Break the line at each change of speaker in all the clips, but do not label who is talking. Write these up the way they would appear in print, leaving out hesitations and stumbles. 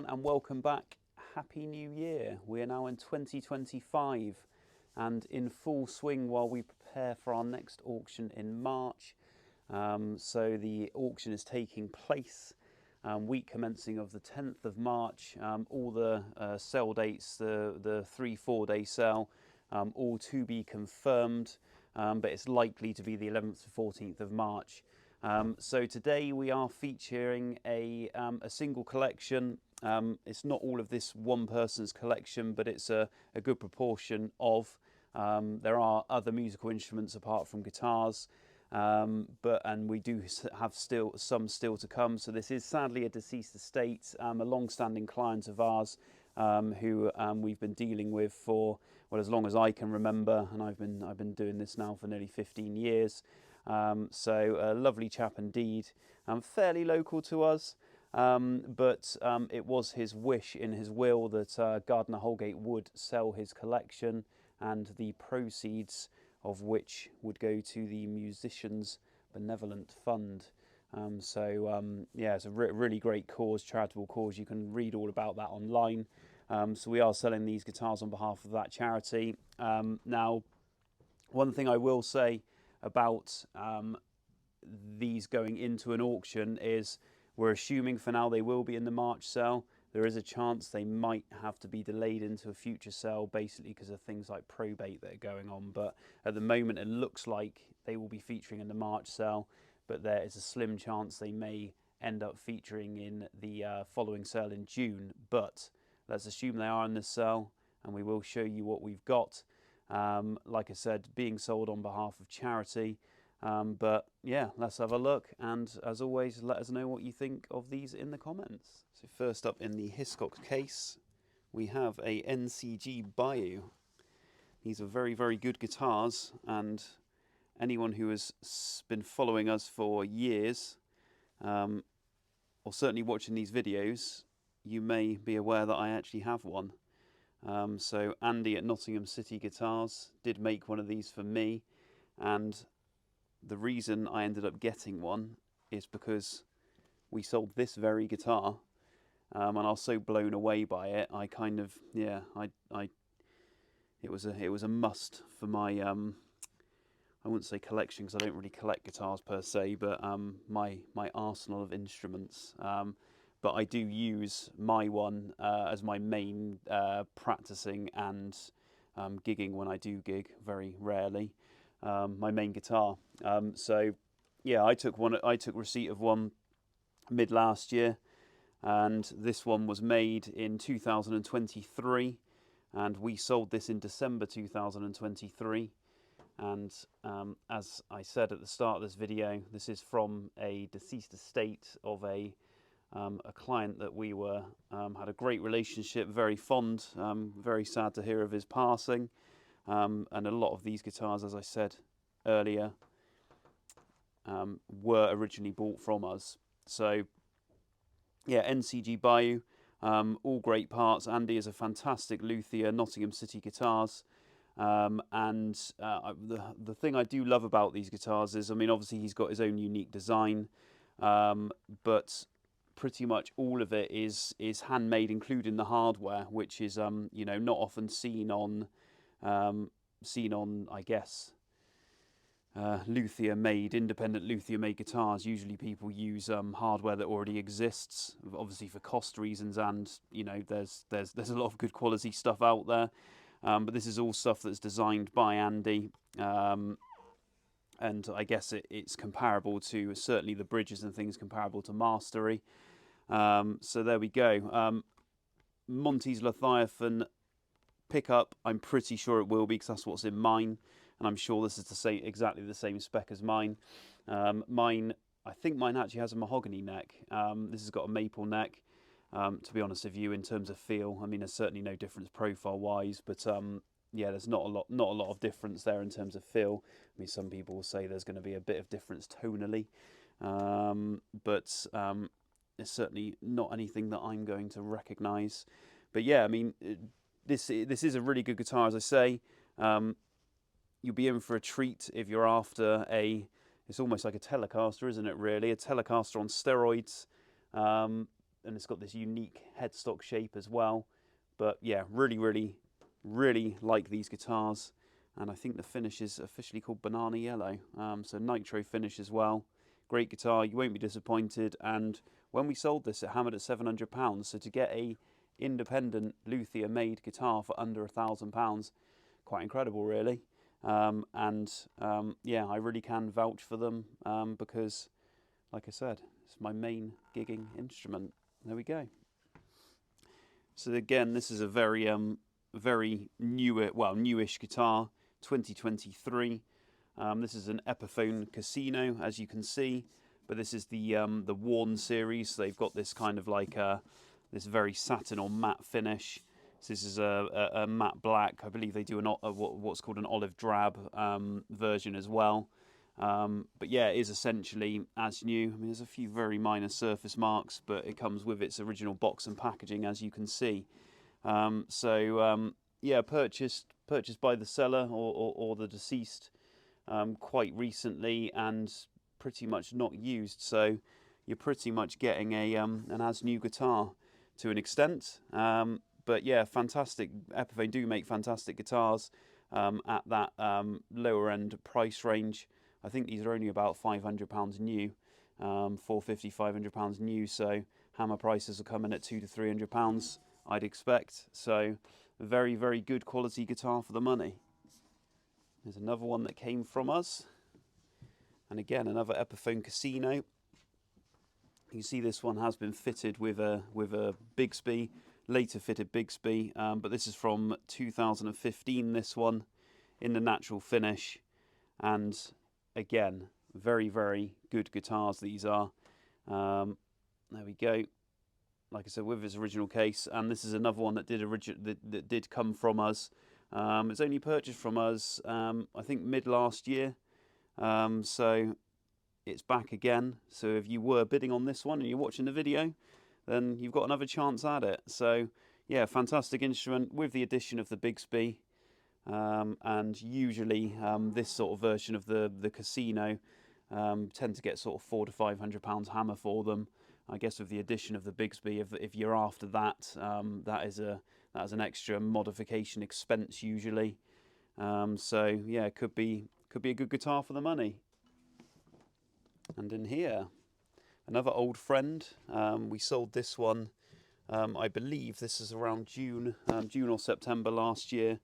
everyone and welcome back. Happy New Year. We are now in 2025 and in full swing while we prepare for our next auction in March. So the auction is taking place week commencing of the 10th of March. All the sale dates, the 3-4 day sale, all to be confirmed, but it's likely to be the 11th to 14th of March. So today we are featuring a single collection. It's not all of this one person's collection, but it's a good proportion of. There are other musical instruments apart from guitars, and we do have some still to come. So this is sadly a deceased estate, a long-standing client of ours who we've been dealing with for as long as I can remember, and I've been doing this now for nearly 15 years. So a lovely chap indeed, fairly local to us, but it was his wish in his will that Gardner Holgate would sell his collection, and the proceeds of which would go to the Musicians Benevolent Fund. Yeah, it's a really great cause, charitable cause. You can read all about that online. So we are selling these guitars on behalf of that charity. Now, one thing I will say about these going into an auction is we're assuming for now they will be in the March sale. There is a chance they might have to be delayed into a future sale, basically because of things like probate that are going on. But at the moment it looks like they will be featuring in the March sale, but there is a slim chance they may end up featuring in the following sale in June. But let's assume they are in this sale, and we will show you what we've got. Like I said, being sold on behalf of charity. But yeah, let's have a look. And as always, let us know what you think of these in the comments. So first up in the Hiscox case, we have a NCG Bayou. These are very, very good guitars, and anyone who has been following us for years, or certainly watching these videos, you may be aware that I actually have one. So Andy at Nottingham City Guitars did make one of these for me, and the reason I ended up getting one is because we sold this very guitar, and I was so blown away by it. I kind of, yeah, it was a must for my I wouldn't say collection because I don't really collect guitars per se, but my arsenal of instruments. But I do use my one as my main practicing and gigging when I do gig, very rarely. My main guitar. So yeah, I took receipt of one mid last year, and this one was made in 2023, and we sold this in December 2023. And as I said at the start of this video, this is from a deceased estate of a client that we were had a great relationship, very fond. Very sad to hear of his passing. And a lot of these guitars, as I said earlier, were originally bought from us. So yeah, NCG Bayou, all great parts. Andy is a fantastic luthier, Nottingham City Guitars. And the thing I do love about these guitars is, I mean, obviously he's got his own unique design, but pretty much all of it is handmade, including the hardware, which is you know, not often seen on I guess independent luthier made guitars. Usually people use hardware that already exists, obviously for cost reasons, and you know, there's a lot of good quality stuff out there. But this is all stuff that's designed by Andy, and I guess it's comparable to, certainly the bridges and things, comparable to Mastery. So there we go. Monty's Leviathan pickup, I'm pretty sure it will be, because that's what's in mine, and I'm sure this is exactly the same spec as mine. I think mine actually has a mahogany neck. This has got a maple neck. To be honest with you, in terms of feel, I mean, there's certainly no difference profile-wise, but yeah, there's not a lot of difference there in terms of feel. I mean, some people will say there's going to be a bit of difference tonally, but it's certainly not anything that I'm going to recognise. But yeah, I mean, this is a really good guitar, as I say. You'll be in for a treat if you're after it's almost like a Telecaster, isn't it, really? A Telecaster on steroids. and it's got this unique headstock shape as well. But yeah, really like these guitars, and I think the finish is officially called Banana Yellow. So nitro finish as well. Great guitar, you won't be disappointed. And when we sold this, it hammered at £700. So to get a independent luthier made guitar for under £1,000, quite incredible really. Yeah, I really can vouch for them, because like I said, it's my main gigging instrument. There we go. So again, this is a very newish guitar, 2023. This is an Epiphone Casino, as you can see, but this is the worn series. So they've got this kind of like this very satin or matte finish. So this is a matte black. I believe they do what's called an olive drab version as well. But yeah, it is essentially as new. I mean, there's a few very minor surface marks, but it comes with its original box and packaging, as you can see. Yeah, purchased by the seller or the deceased quite recently, and pretty much not used. So you're pretty much getting an as new guitar to an extent. But yeah, fantastic. Epiphone do make fantastic guitars at that lower end price range. I think these are only about £500 new, £450, £500 new. So hammer prices are coming at £200 to £300, I'd expect. So very good quality guitar for the money. There's another one that came from us, and again another Epiphone Casino. You can see this one has been fitted with a Bigsby, later fitted Bigsby, but this is from 2015. This one in the natural finish, and again very good guitars these are. There we go. Like I said, with its original case, and this is another one that did come from us. It's only purchased from us, I think mid last year. So it's back again. So if you were bidding on this one and you're watching the video, then you've got another chance at it. So yeah, fantastic instrument with the addition of the Bigsby. And usually this sort of version of the Casino tend to get sort of £400 to £500 hammer for them. I guess with the addition of the Bigsby, if you're after that, that is an extra modification expense usually. So yeah, it could be a good guitar for the money. And in here, another old friend. We sold this one. I believe this is around June or September last year,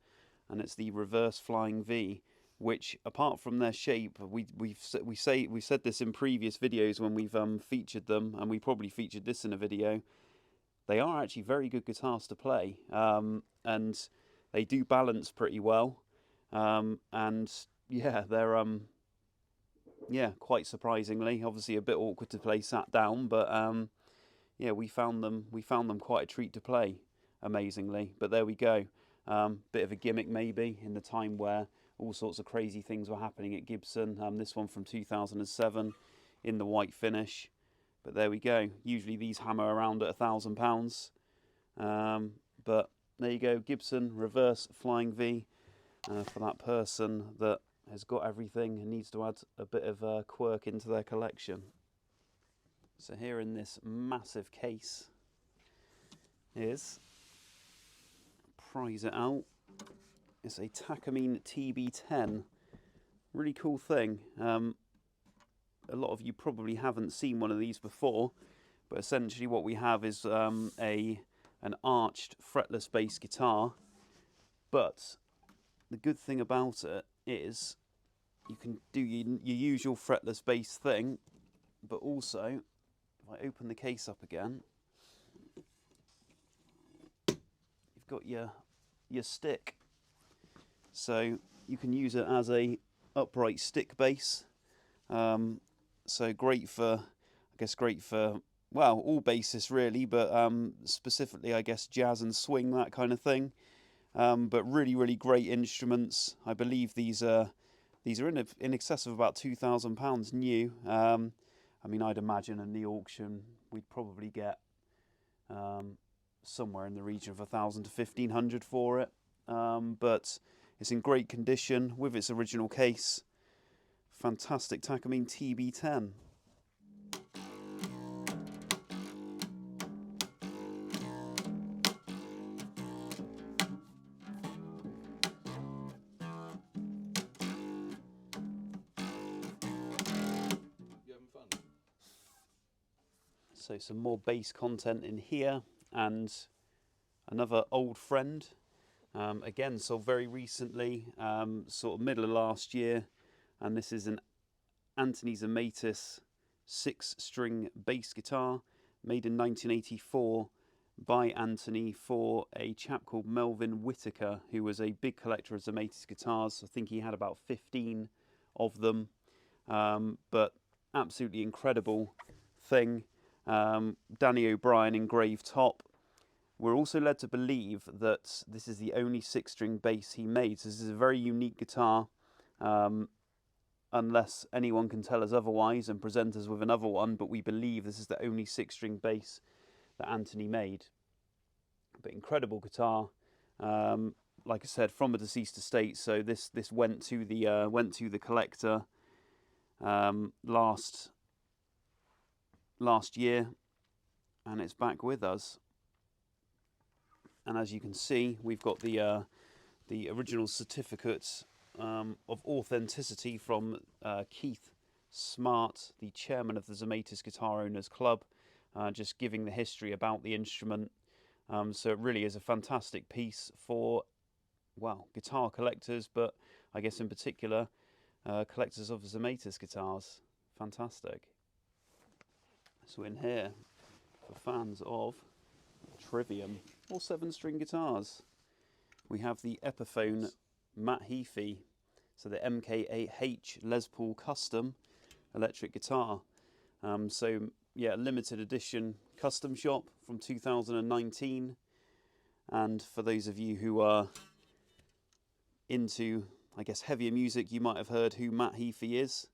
and it's the Reverse Flying V. Which, apart from their shape, we've said this in previous videos when we've featured them, and we probably featured this in a video. They are actually very good guitars to play, and they do balance pretty well. And yeah, they're quite surprisingly, obviously a bit awkward to play sat down, but yeah, we found them quite a treat to play, amazingly. But there we go. Bit of a gimmick maybe in the time where all sorts of crazy things were happening at Gibson. This one from 2007 in the white finish. But there we go. Usually these hammer around at £1,000. But there you go, Gibson Reverse Flying V for that person that has got everything and needs to add a bit of quirk into their collection. So here in this massive case is, prize it out, it's a Takamine TB10. Really cool thing. A lot of you probably haven't seen one of these before, but essentially what we have is an arched fretless bass guitar. But the good thing about it is you can do your usual fretless bass thing, but also if I open the case up again, you've got your stick. So you can use it as a upright stick bass. So great for well, all bassists really, but specifically I guess jazz and swing, that kind of thing. But really great instruments. I believe these are in excess of about £2,000 new. I mean, I'd imagine in the auction we'd probably get somewhere in the region of £1,000 to £1,500 for it. But it's in great condition with its original case. Fantastic Takamine TB10. So some more bass content in here, and another old friend. Again, sold very recently, sort of middle of last year, and this is an Anthony Zemaitis 6-string bass guitar made in 1984 by Anthony for a chap called Melvin Whitaker, who was a big collector of Zemaitis guitars. I think he had about 15 of them, but absolutely incredible thing. Danny O'Brien engraved top. We're also led to believe that this is the only 6-string bass he made. So this is a very unique guitar, unless anyone can tell us otherwise and present us with another one, but we believe this is the only 6-string bass that Anthony made. But incredible guitar, like I said, from a deceased estate. So this went to the collector last year, and it's back with us. And as you can see, we've got the original certificate of authenticity from Keith Smart, the chairman of the Zemaitis Guitar Owners Club, just giving the history about the instrument. So it really is a fantastic piece for, well, guitar collectors, but I guess in particular collectors of Zemaitis guitars. Fantastic. So in here, for fans of Trivium or 7-string guitars, we have the Epiphone Heafy, so the MK8H Les Paul Custom electric guitar. So yeah, limited edition custom shop from 2019. And for those of you who are into, I guess, heavier music, you might have heard who Matt Heafy is.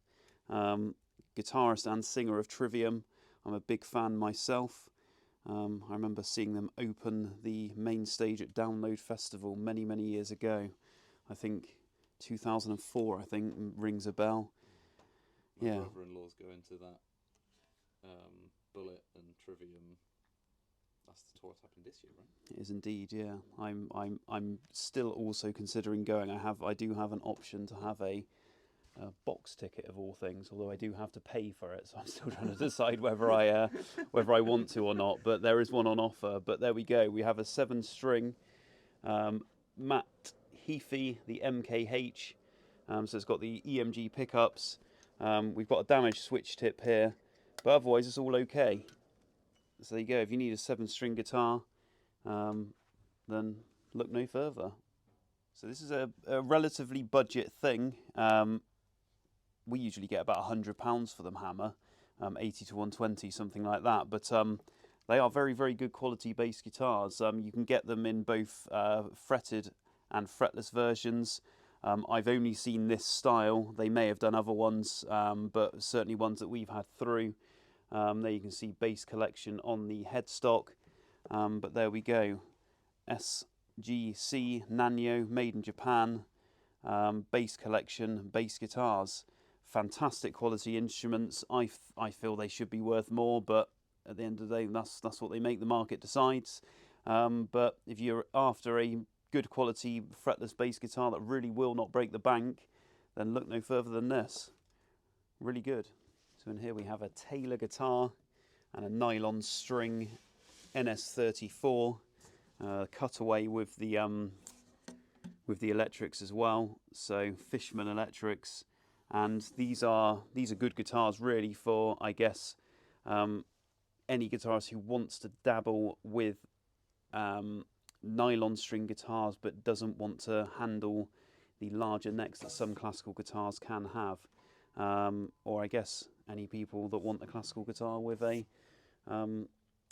Guitarist and singer of Trivium. I'm a big fan myself. I remember seeing them open the main stage at Download Festival many, many years ago. I think 2004, I think, rings a bell.
My
yeah.
brother-in-law's going to that Bullet and Trivium. That's the tour that happened this year, right?
It is indeed, yeah. I'm still also considering going. I do have an option to have a box ticket of all things, although I do have to pay for it, so I'm still trying to decide whether I want to or not. But there is one on offer. But there we go. We have a 7-string Matt Heafy, the MKH. So it's got the EMG pickups. We've got a damaged switch tip here, but otherwise it's all okay. So there you go. If you need a 7-string guitar, then look no further. So this is a relatively budget thing. We usually get about £100 for them, Hammer, 80 to 120, something like that. But they are very, very good quality bass guitars. You can get them in both fretted and fretless versions. I've only seen this style. They may have done other ones, but certainly ones that we've had through. There you can see bass collection on the headstock. But there we go. SGC Nanyo, made in Japan. Bass collection, bass guitars. Fantastic quality instruments. I feel they should be worth more, but at the end of the day, that's what they make. The market decides. But if you're after a good quality fretless bass guitar that really will not break the bank, then look no further than this. Really good. So in here we have a Taylor guitar and a nylon string NS34 cutaway with the electrics as well. So Fishman electrics, and these are good guitars really for, I guess, any guitarist who wants to dabble with nylon string guitars but doesn't want to handle the larger necks that some classical guitars can have, or I guess any people that want a classical guitar with a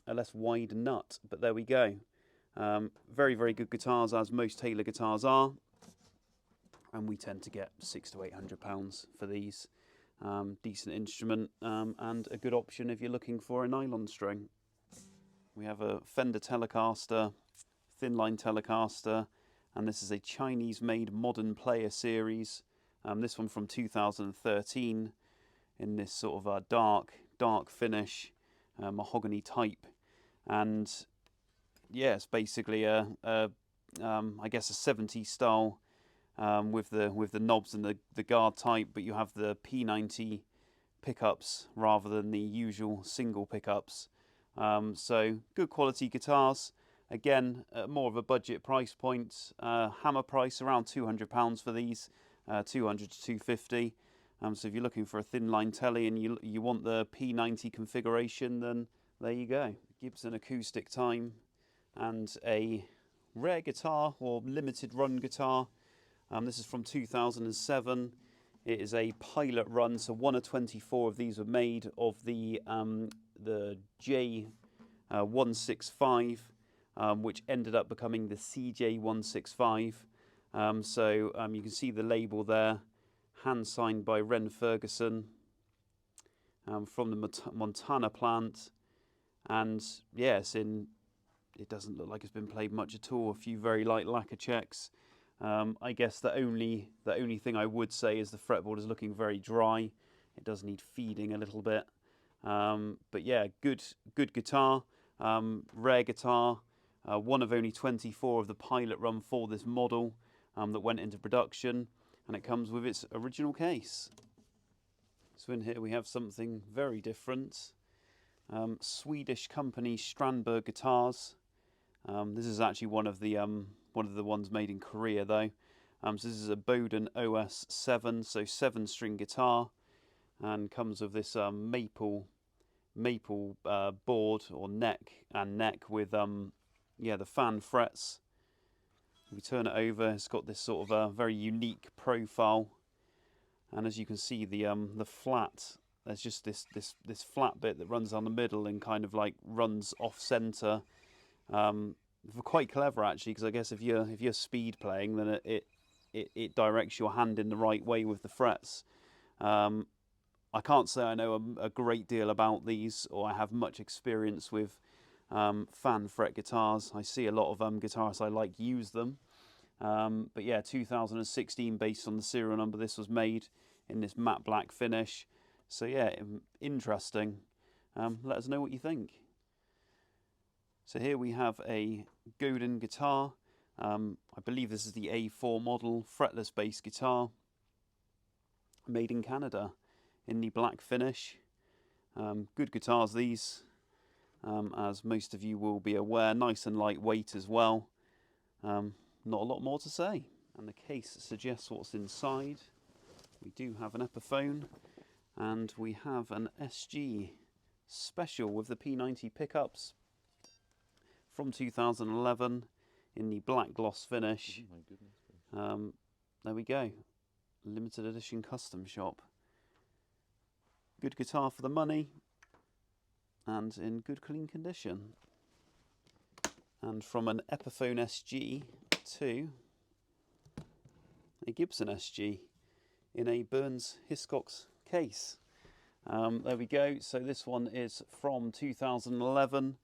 less wide nut. But there we go. Very, very good guitars, as most Taylor guitars are, and we tend to get £600 to £800 for these. Decent instrument, and a good option if you're looking for a nylon string. We have a Fender Telecaster, Thinline Telecaster, and this is a Chinese-made modern player series. This one from 2013, in this sort of dark finish, mahogany type, and yeah, it's basically I guess a 70s style, with the knobs and the guard type, but you have the P90 pickups rather than the usual single pickups. So good quality guitars. Again, more of a budget price point. Hammer price around £200 for these, 200 to 250. So if you're looking for a Thinline telly and you want the P90 configuration, then there you go. Gibson acoustic time, and a rare guitar or limited run guitar. This is from 2007. It is a pilot run, so 1 of 24 of these were made of the J165, which ended up becoming the CJ165. So you can see the label there, hand signed by Ren Ferguson, from the Montana plant. And yes, it doesn't look like it's been played much at all. A few very light lacquer checks. I guess the only thing I would say is the fretboard is looking very dry. It does need feeding a little bit. But yeah, good guitar, rare guitar. 1 of only 24 of the pilot run for this model that went into production, and it comes with its original case. So in here we have something very different. Swedish company Strandberg guitars. This is actually one of the ones made in Korea though. So this is a Boden OS 7, so 7-string guitar, and comes with this maple board or neck with the fan frets. We turn it over, it's got this sort of a very unique profile, and as you can see, the flat, there's just this flat bit that runs down the middle and kind of like runs off center. Quite clever actually, because I guess if you're speed playing, then it directs your hand in the right way with the frets. I can't say I know a great deal about these, or I have much experience with fan fret guitars. I see a lot of guitarists I like use them. But yeah, 2016, based on the serial number, this was made in this matte black finish. So yeah, interesting. Let us know what you think. So here we have a Godin guitar. I believe this is the A4 model, fretless bass guitar, made in Canada in the black finish. Good guitars these, as most of you will be aware. Nice and lightweight as well. Not a lot more to say. And the case suggests what's inside. We do have an Epiphone, and we have an SG Special with the P90 pickups from 2011 in the black gloss finish.
Oh my goodness.
There we go. Limited edition custom shop. Good guitar for the money, and in good clean condition. And from an Epiphone SG to a Gibson SG in a Burns Hiscox case. There we go. So this one is from 2011,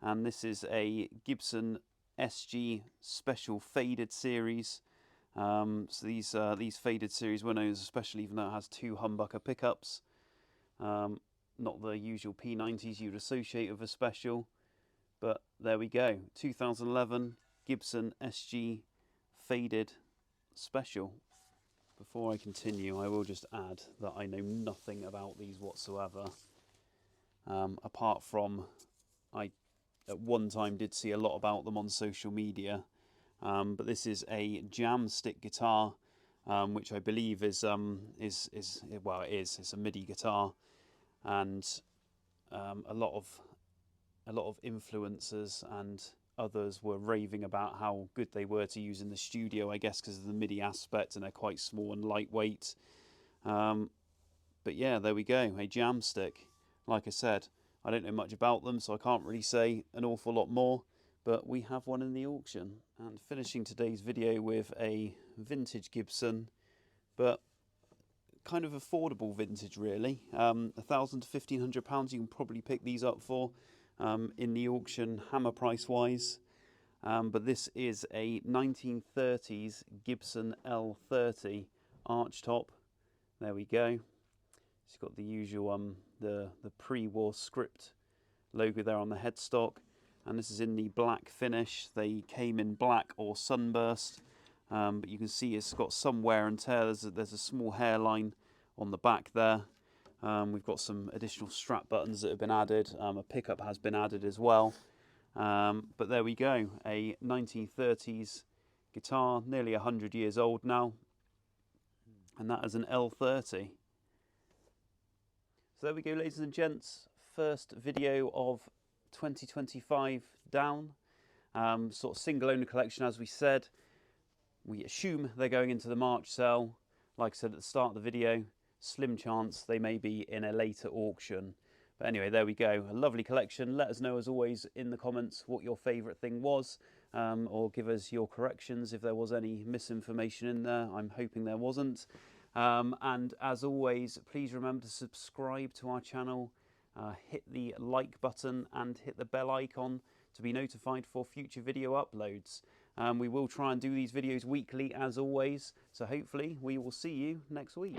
and this is a Gibson SG Special Faded Series. So these faded series were known as special, even though it has 2 humbucker pickups. Not the usual P90s you'd associate with a special, but there we go. 2011 Gibson SG Faded Special. Before I continue, I will just add that I know nothing about these whatsoever, apart from I at one time did see a lot about them on social media. But this is a Jamstik guitar, which I believe is it's a MIDI guitar, and a lot of influencers and others were raving about how good they were to use in the studio, I guess because of the MIDI aspect, and they're quite small and lightweight. But yeah, there we go, a Jamstik. Like I said, I don't know much about them, so I can't really say an awful lot more, but we have one in the auction. And finishing today's video with a vintage Gibson, but kind of affordable vintage really. £1,000 to £1,500 you can probably pick these up for in the auction, hammer price wise. But this is a 1930s Gibson L30 archtop. There we go. It's got the usual the pre-war script logo there on the headstock, and this is in the black finish. They came in black or sunburst, but you can see it's got some wear and tear. There's a small hairline on the back there, We've got some additional strap buttons that have been added. A pickup has been added as well. But there we go, a 1930s guitar, nearly 100 years old now. And that is an L30. So there we go, ladies and gents. First video of 2025 down. Sort of single owner collection, as we said. We assume they're going into the March sale. Like I said at the start of the video, slim chance they may be in a later auction. But anyway, there we go. A lovely collection. Let us know, as always, in the comments what your favourite thing was, or give us your corrections if there was any misinformation in there. I'm hoping there wasn't. And as always, please remember to subscribe to our channel, hit the like button and hit the bell icon to be notified for future video uploads. We will try and do these videos weekly as always, so hopefully we will see you next week.